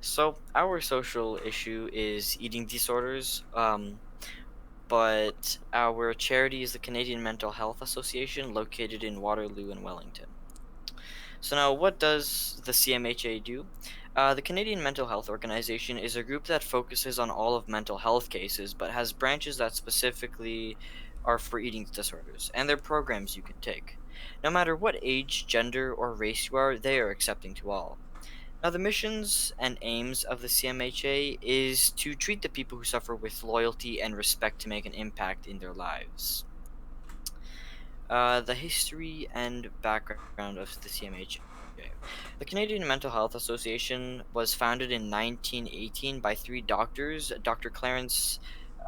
So our social issue is eating disorders, but our charity is the Canadian Mental Health Association located in Waterloo and Wellington. So now, what does the CMHA do? The Canadian Mental Health Organization is a group that focuses on all of mental health cases, but has branches that specifically are for eating disorders, and they're programs you can take. No matter what age, gender, or race you are, they are accepting to all. Now, the missions and aims of the CMHA is to treat the people who suffer with loyalty and respect to make an impact in their lives. The history and background of the CMHA. The Canadian Mental Health Association was founded in 1918 by three doctors, Dr. Clarence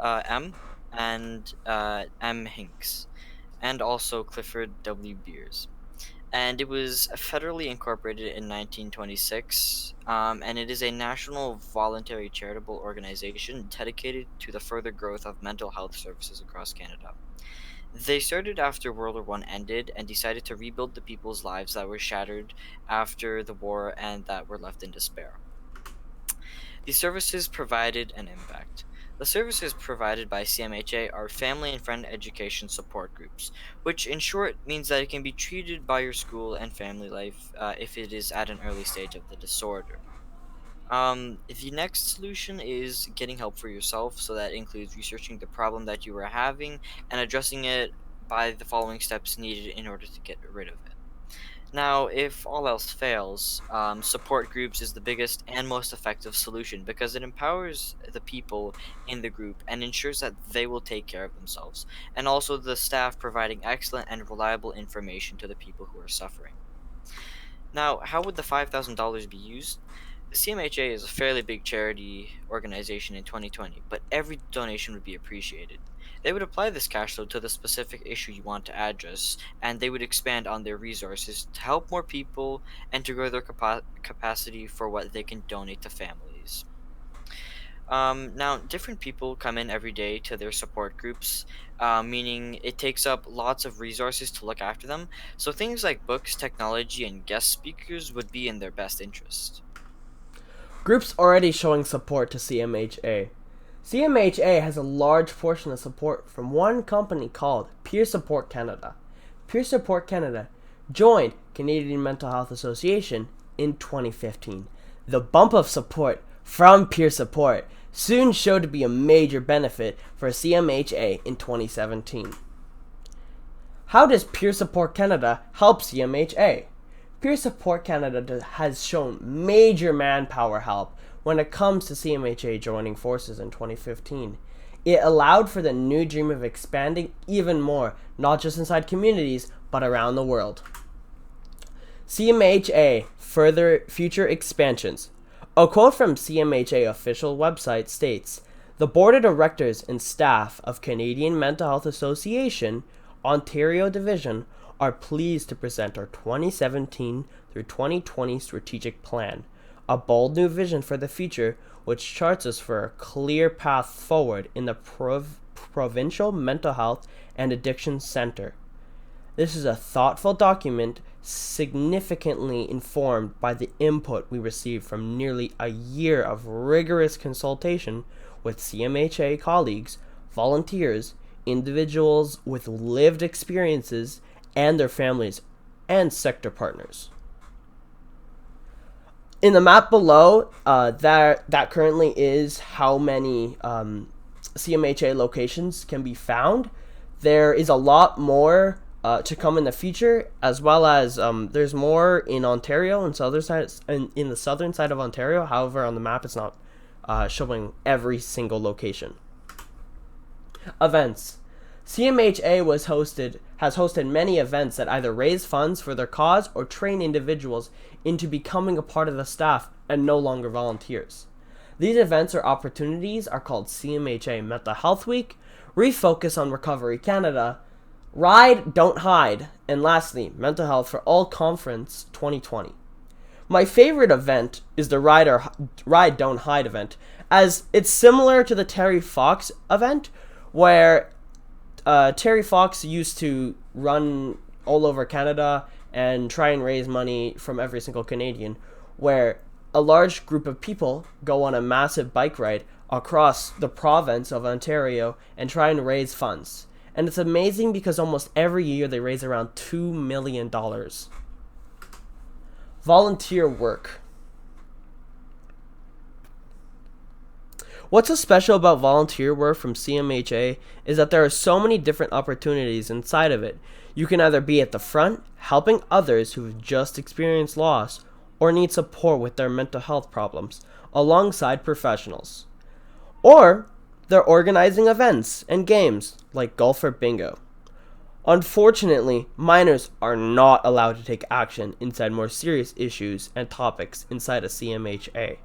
M. and M. Hinks, and also Clifford W. Beers, and it was federally incorporated in 1926, and it is a national voluntary charitable organization dedicated to the further growth of mental health services across Canada. They started after World War One ended and decided to rebuild the people's lives that were shattered after the war and that were left in despair. The services provided an impact. The services provided by CMHA are family and friend education support groups, which in short means that it can be treated by your school and family life if it is at an early stage of the disorder. The next solution is getting help for yourself, so that includes researching the problem that you are having and addressing it by the following steps needed in order to get rid of it. Now, if all else fails, support groups is the biggest and most effective solution because it empowers the people in the group and ensures that they will take care of themselves, and also the staff providing excellent and reliable information to the people who are suffering. Now, how would the $5,000 be used? The CMHA is a fairly big charity organization in 2020, but every donation would be appreciated. They would apply this cash flow to the specific issue you want to address, and they would expand on their resources to help more people and to grow their capacity for what they can donate to families. Now, different people come in every day to their support groups, meaning it takes up lots of resources to look after them. So things like books, technology, and guest speakers would be in their best interest. Groups already showing support to CMHA. CMHA has a large portion of support from one company called Peer Support Canada. Peer Support Canada joined Canadian Mental Health Association in 2015. The bump of support from peer support soon showed to be a major benefit for CMHA in 2017. How does Peer Support Canada help CMHA? Peer Support Canada has shown major manpower help when it comes to CMHA joining forces in 2015. It allowed for the new dream of expanding even more, not just inside communities, but around the world. CMHA further future expansions. A quote from CMHA official website states, "The board of directors and staff of Canadian Mental Health Association, Ontario Division, are pleased to present our 2017 through 2020 strategic plan, a bold new vision for the future which charts us for a clear path forward in the provincial mental health and addiction center. This is a thoughtful document significantly informed by the input we received from nearly a year of rigorous consultation with CMHA colleagues, volunteers, individuals with lived experiences, and their families and sector partners." In the map below, that currently is how many CMHA locations can be found. There is a lot more to come in the future, as well as there's more in Ontario and southern side, in the southern side of Ontario. However, on the map, it's not showing every single location. Events. CMHA has hosted many events that either raise funds for their cause or train individuals into becoming a part of the staff and no longer volunteers. These events or opportunities are called CMHA Mental Health Week, Refocus on Recovery Canada, Ride Don't Hide, and lastly, Mental Health for All Conference 2020. My favorite event is the Ride Don't Hide event, as it's similar to the Terry Fox event, where Terry Fox used to run all over Canada and try and raise money from every single Canadian, where a large group of people go on a massive bike ride across the province of Ontario and try and raise funds. And it's amazing because almost every year they raise around $2 million. Volunteer work. What's so special about volunteer work from CMHA is that there are so many different opportunities inside of it. You can either be at the front, helping others who've just experienced loss or need support with their mental health problems, alongside professionals. Or they're organizing events and games like golf or bingo. Unfortunately, minors are not allowed to take action inside more serious issues and topics inside a CMHA.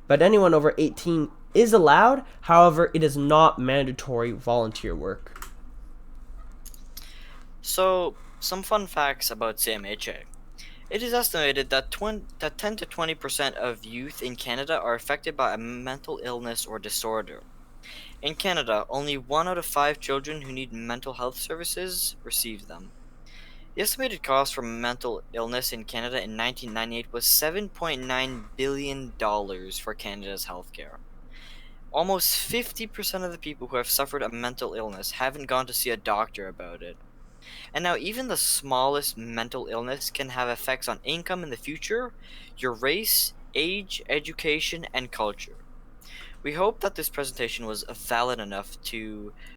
But anyone over 18 is allowed, however, it is not mandatory volunteer work. So, some fun facts about CMHA. It is estimated that 10 to 20% of youth in Canada are affected by a mental illness or disorder. In Canada, only 1 out of 5 children who need mental health services receive them. The estimated cost for mental illness in Canada in 1998 was $7.9 billion for Canada's healthcare. Almost 50% of the people who have suffered a mental illness haven't gone to see a doctor about it. And now, even the smallest mental illness can have effects on income in the future, your race, age, education, and culture. We hope that this presentation was valid enough to